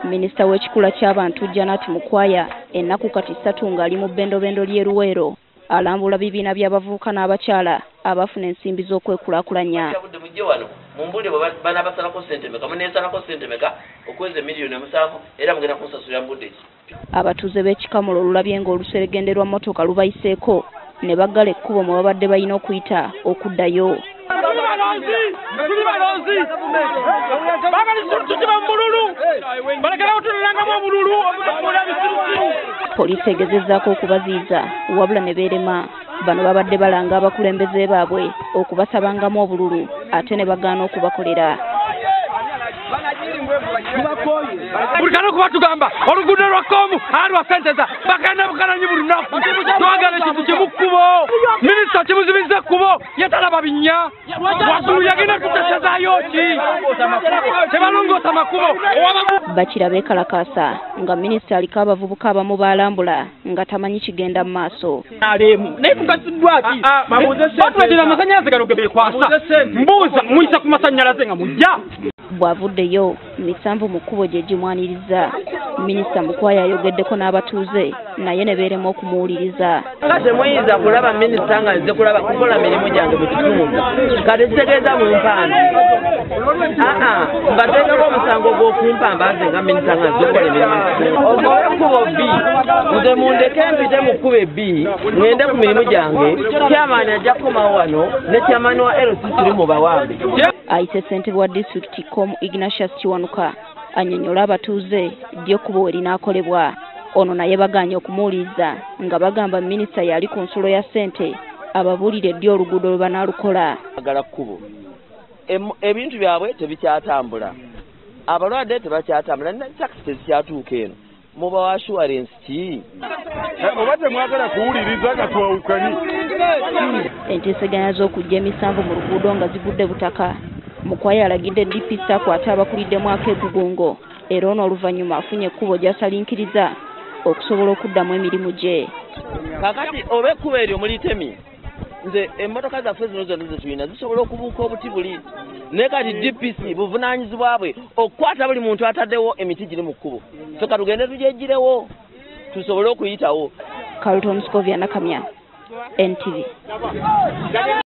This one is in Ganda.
Minisita w'ekikula kyabantu Jannat Mukwaya ennaku kati 3 ng'ali mu bbendobendo ly'e Luweero alambula ebibiina by'abavubuka n'abakyala abafuna ensimbi z'okwekulaakulanya. Mumbuli bana basalako sente meka munesalako sente meka okweze miliyoni 7 era mugenda kunsasulira mbudde. Abatuuze b'ekikamulo olulabye ng'oluseregenderwa mmotoka lubayiseeko ne baggala ekkubo mwe babadde balina okuyita okuddayo. Poliisi egezezzaako okubaziiza wabula nebeerema. Bano babadde balanga abakulembeze baabwe okubasabangamu obululu ate ne bagaana okubakolera. Bulikana kuba tugamba oluguudo lwakoomu alwa senteza bagenda bukananyi buli nnaku twagala ekintu kimukkubo minisita kimuzibizza ekkubo yetalaba binnya waggulu yagenda tutesezaayo ki tebalongoosa makubo. Bakira beekalakaasa nga minisita aliko abavubuka abamu baalambula nga tamanyi kigenda mu maaso. Naye mugasiddwaki batulagira amasannyalaze gano ge beekwasa mbuuza muyisa ku masannyalaze nga mujja. Bw'avuddeyo misanvu mu kkubo gye gimwaniriza. Minisita Mukwaya ayogeddeko n'abatuuze naye nebeerema okumuwuliriza. Kati muyinza kulaba minisita nga nze kulaba kukola mirimu gyange mu kitundu kati kitegeeza mu mpambi mbateekako omusango gw'okumpamba nze nga minisita nga nze okukola emirimu mu kitundu. Ogoye ekkubo bbi nze mundeke mpite mu kkubo ebbi ngende ku mirimu gyange. Kyamaani ajja kukomawo wano ne kyamaani wa LC tuli mu bawambe. Ayise ssentebe wa disitulikiti Ignatius Kiwanuka annyonnyola abatuuze ly'ekkubo we linaakolebwa. Ono naye bagaanye okumuwuliriza nga bagamba minisita yali ku nsulo ya ssente ababuulire ddi oluguudo lwe banaalukola. Agala kkubo ebintu byabwe tebikyatambula, abalwadde tebakyatambula, ne takisi tezikyatuuka eno. Muba wa assurance ki? Obadde mwagala kuwuliriza nga twawukanye. Enteeseganya z'okujja emisanvu mu luguudo nga zigudde butaka. Mukwaya alagidde DPC akwate abakuliddemu akeegugungo era ono oluvannyuma afunye ekkubo gy'asalinkiriza okusobola okuddamu emirimu gye. Kakati oba ekkubo eryo mulitemi nze emmotoka zaffe zino zonna zetulina zisobola okubuuka obuti buli naye kati DPC buvunaanyizibwa bwe okukwata buli muntu ataddewo emiti giri mu kkubo. Ffe katugende tugyegirewo tusobole okuyitawo. Carlton Scovia Nakamya, NTV.